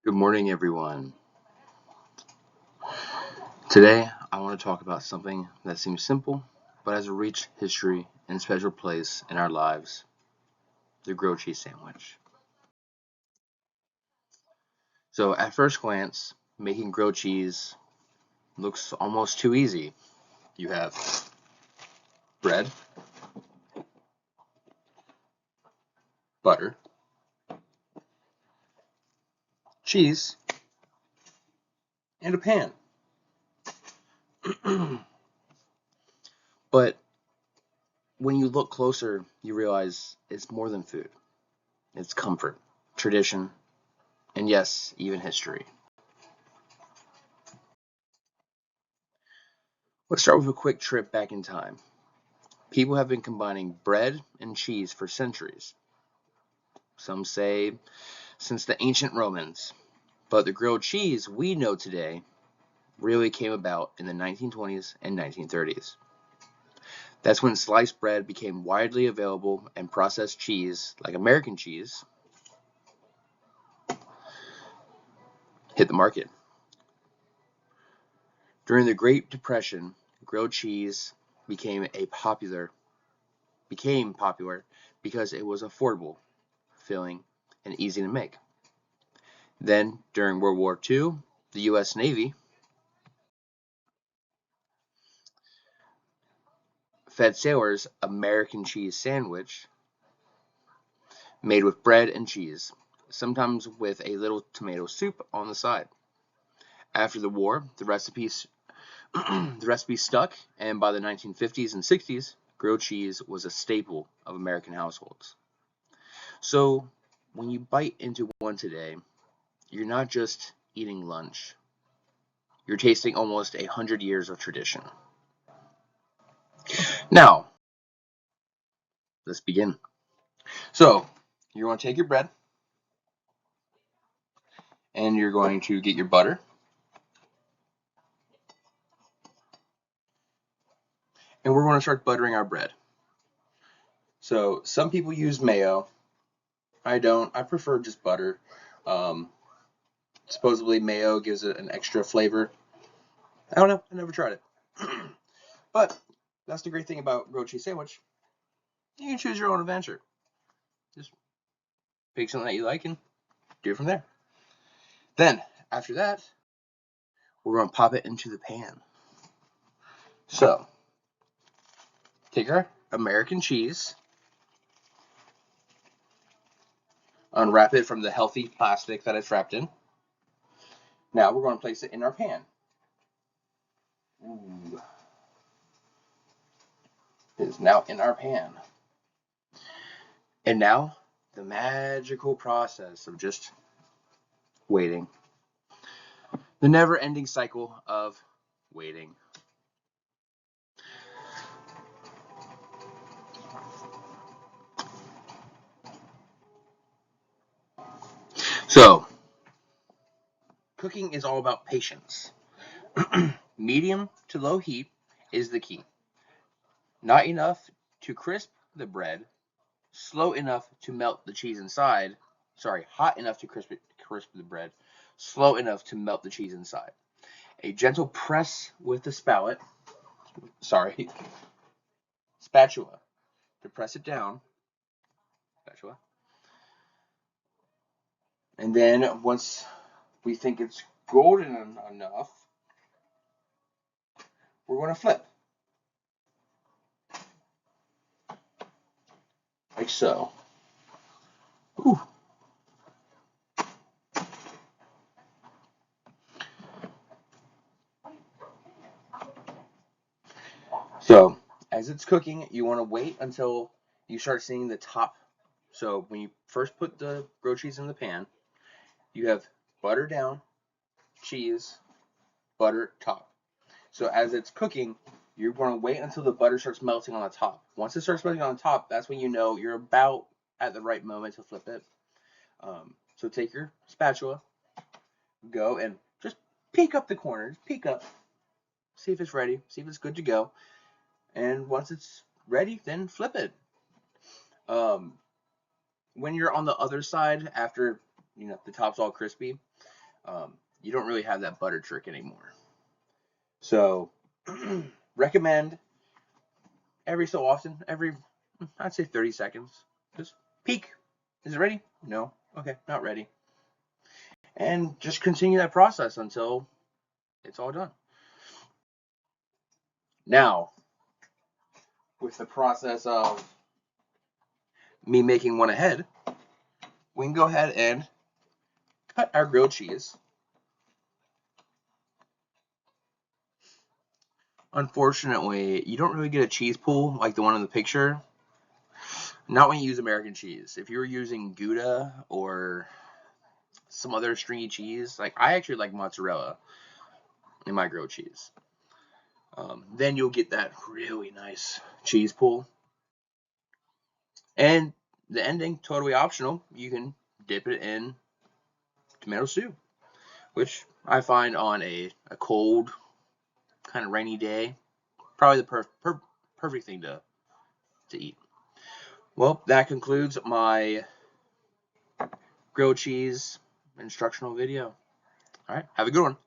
Good morning, everyone. Today, I want to talk about something that seems simple, but has a rich history and special place in our lives: the grilled cheese sandwich. So, at first glance, making grilled cheese looks almost too easy. You have bread, butter, cheese, and a pan. But when you look closer, you realize it's more than food. It's comfort, tradition, and yes, even history. Let's start with a quick trip back in time. People have been combining bread and cheese for centuries. Some say since the ancient Romans. But the grilled cheese we know today really came about in the 1920s and 1930s. That's when sliced bread became widely available and processed cheese, like American cheese, hit the market. During the Great Depression, grilled cheese became popular because it was affordable, filling, and easy to make. Then, during World War II, the US Navy fed sailors American cheese sandwich made with bread and cheese, sometimes with a little tomato soup on the side. After the war, the recipe stuck, and by the 1950s and 60s, grilled cheese was a staple of American households. So, when you bite into one today, you're not just eating lunch. You're tasting almost 100 years of tradition. Now, let's begin. So, you're going to take your bread and you're going to get your butter, and we're going to start buttering our bread. So, some people use mayo. I don't. I prefer just butter. Um, Supposedly mayo gives it an extra flavor. I don't know. I never tried it. But that's the great thing about grilled cheese sandwich. You can choose your own adventure. Just pick something that you like and do it from there. Then, after that, we're going to pop it into the pan. So, take our American cheese, unwrap it from the healthy plastic that it's wrapped in. Now we're going to place it in our pan. Ooh. It is now in our pan. And now, the magical process of just waiting. The never ending cycle of waiting. So, cooking is all about patience. Medium to low heat is the key. Not enough to crisp the bread, slow enough to melt the cheese inside. Sorry, hot enough to crisp the bread, slow enough to melt the cheese inside. A gentle press with the sorry, spatula to press it down, spatula. And then once we think it's golden enough, we're going to flip, like so. Whew. So, as it's cooking, you want to wait until you start seeing the top. So, when you first put the grilled cheese in the pan, you have butter down, cheese, butter top. So, as it's cooking, you're going to wait until the butter starts melting on the top. Once it starts melting on the top, that's when you know you're about at the right moment to flip it. So, take your spatula, go and just peek up the corners, peek up, see if it's ready, see if it's good to go. And once it's ready, then flip it. Um, when you're on the other side, after you know, the top's all crispy, you don't really have that butter trick anymore. So recommend every so often, I'd say 30 seconds, just peek. Is it ready? No. Okay, not ready. And just continue that process until it's all done. Now, with the process of me making one ahead, we can go ahead and cut our grilled cheese. Unfortunately, you don't really get a cheese pool like the one in the picture. Not when you use American cheese. If you're using Gouda or some other stringy cheese, like I actually like mozzarella in my grilled cheese, then you'll get that really nice cheese pool. And the ending, totally optional. You can dip it in tomato soup, which I find on a cold, kind of rainy day, probably the perfect thing to eat. Well, that concludes my grilled cheese instructional video. All right, have a good one.